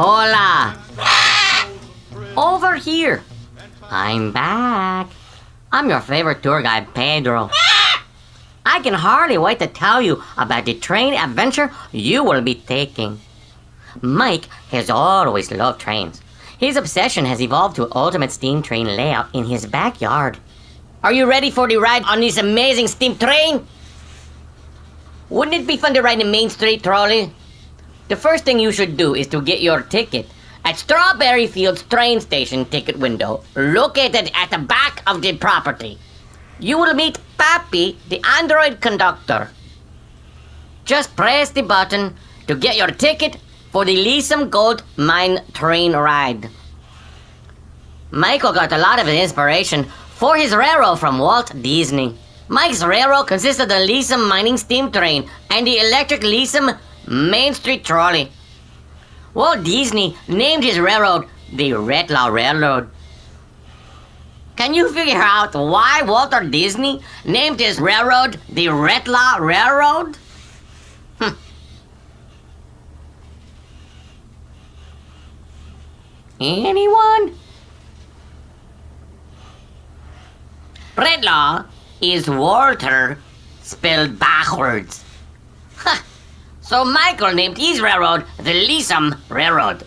Hola! Over here! I'm back. I'm your favorite tour guide, Pedro. I can hardly wait to tell you about the train adventure you will be taking. Mike has always loved trains. His obsession has evolved to ultimate steam train layout in his backyard. Are you ready for the ride on this amazing steam train? Wouldn't it be fun to ride the Main Street trolley? The first thing you should do is to get your ticket at Strawberry Fields train station ticket window located at the back of the property. You will meet Pappy, the android conductor. Just press the button to get your ticket for the Lyceum Gold Mine train ride. Michael got a lot of his inspiration for his railroad from Walt Disney. Mike's railroad consists of the Lyceum mining steam train and the electric Lyceum Main Street trolley. Walt Disney named his railroad the Retlaw Railroad. Can you figure out why Walter Disney named his railroad the Retlaw Railroad? Anyone? Retlaw is Walter spelled backwards. So Michael named his railroad the Lyceum Railroad.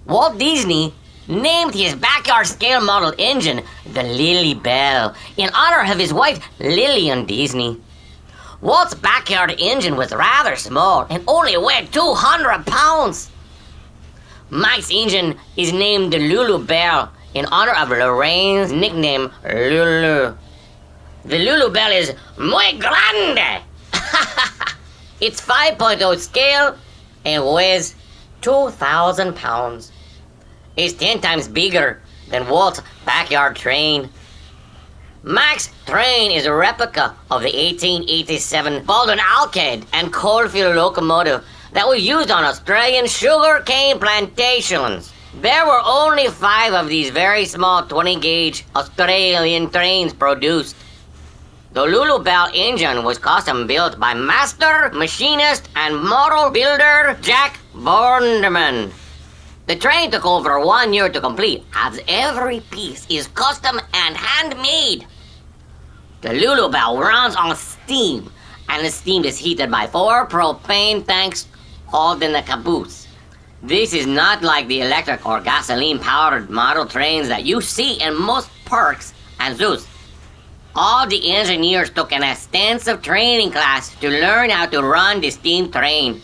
Walt Disney named his backyard scale model engine the Lily Bell in honor of his wife Lillian Disney. Walt's backyard engine was rather small and only weighed 200 pounds. Mike's engine is named the Lulu Bell in honor of Lorraine's nickname Lulu. The Lulu Bell is muy grande. It's 5.0 scale and weighs 2,000 pounds. It's 10 times bigger than Walt's backyard train. Mike's train is a replica of the 1887 Baldwin Alcade and coalfield locomotive that was used on Australian sugar cane plantations. There were only 5 of these very small 20-gauge Australian trains produced. The Lulu Bell engine was custom built by master machinist and model builder Jack Borneman. The train took over 1 year to complete, as every piece is custom and handmade. The Lulu Bell runs on steam, and the steam is heated by 4 propane tanks holding the caboose. This is not like the electric or gasoline-powered model trains that you see in most parks and zoos. All the engineers took an extensive training class to learn how to run the steam train.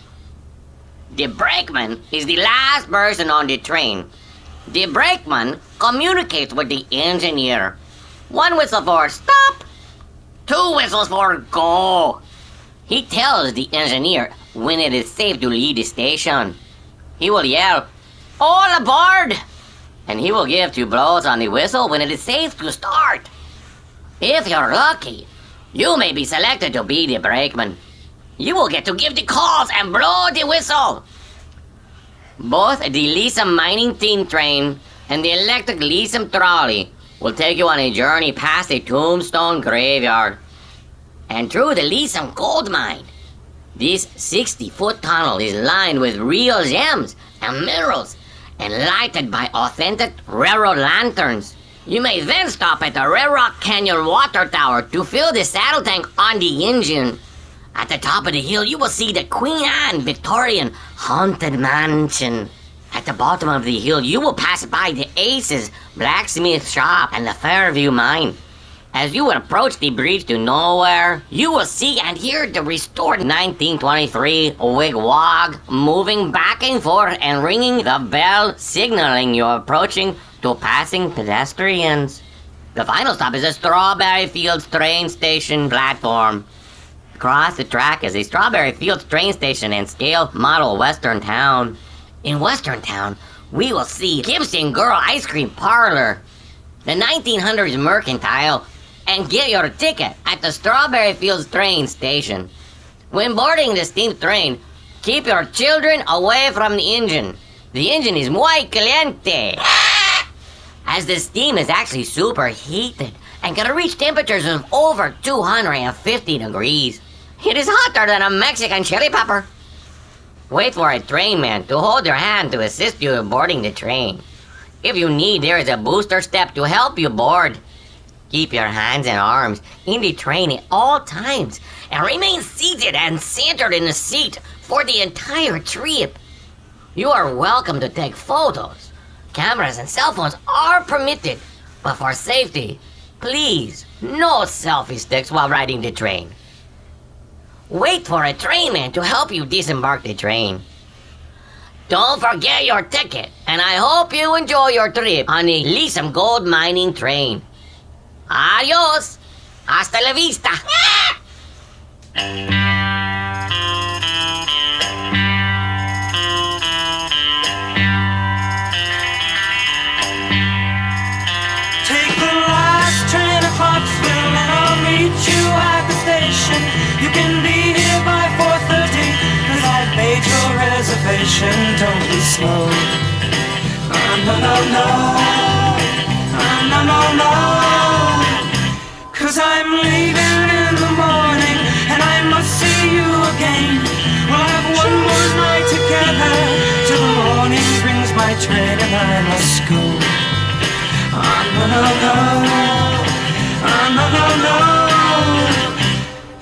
The brakeman is the last person on the train. The brakeman communicates with the engineer. 1 whistle for stop, 2 whistles for go. He tells the engineer when it is safe to leave the station. He will yell, "All aboard!" and he will give 2 blows on the whistle when it is safe to start. If you're lucky, you may be selected to be the brakeman. You will get to give the calls and blow the whistle. Both the Lyceum mining steam train and the electric Lyceum trolley will take you on a journey past a tombstone graveyard and through the Lyceum gold mine. This 60-foot tunnel is lined with real gems and minerals and lighted by authentic railroad lanterns. You may then stop at the Red Rock Canyon water tower to fill the saddle tank on the engine. At the top of the hill, you will see the Queen Anne Victorian Haunted Mansion. At the bottom of the hill, you will pass by the Aces blacksmith shop and the Fairview mine. As you approach the bridge to nowhere, you will see and hear the restored 1923 wigwag moving back and forth and ringing the bell, signaling you're approaching to passing pedestrians. The final stop is the Strawberry Fields train station platform. Across the track is the Strawberry Fields train station and scale model Western Town. In Western Town, we will see Gibson Girl Ice Cream Parlor, the 1900s Mercantile, and get your ticket at the Strawberry Fields train station. When boarding the steam train, keep your children away from the engine. The engine is muy caliente, as the steam is actually superheated and can reach temperatures of over 250 degrees. It is hotter than a Mexican chili pepper. Wait for a trainman to hold your hand to assist you in boarding the train. If you need, there is a booster step to help you board. Keep your hands and arms in the train at all times and remain seated and centered in the seat for the entire trip. You are welcome to take photos. Cameras and cell phones are permitted, but for safety, please, no selfie sticks while riding the train. Wait for a trainman to help you disembark the train. Don't forget your ticket, and I hope you enjoy your trip on the Lisam Gold Mining Train. Adios! Hasta la vista! Take the last train to Clarksville and I'll meet you at the station. You can be here by 4:30 cause I've made your reservation. Don't be slow. No, no, no. No, no, no. Cause I'm leaving in the morning and I must see you again. We'll have one more night together till the morning brings my train and I must go. No, no, no. No, no, no.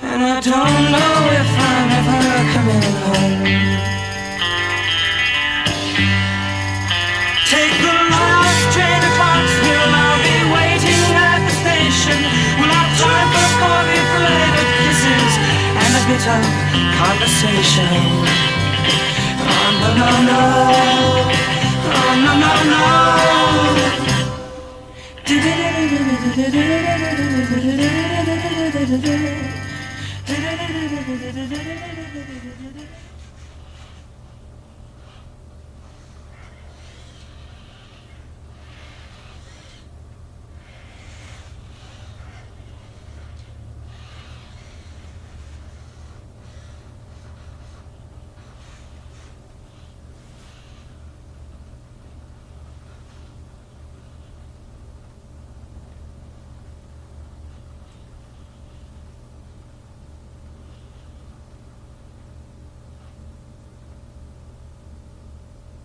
And I don't know if I'm ever coming home. Take the last train to Clarksville. I'll be waiting at the station. We'll have time for coffee, flavored kisses, and a bit of conversation. No, no, no.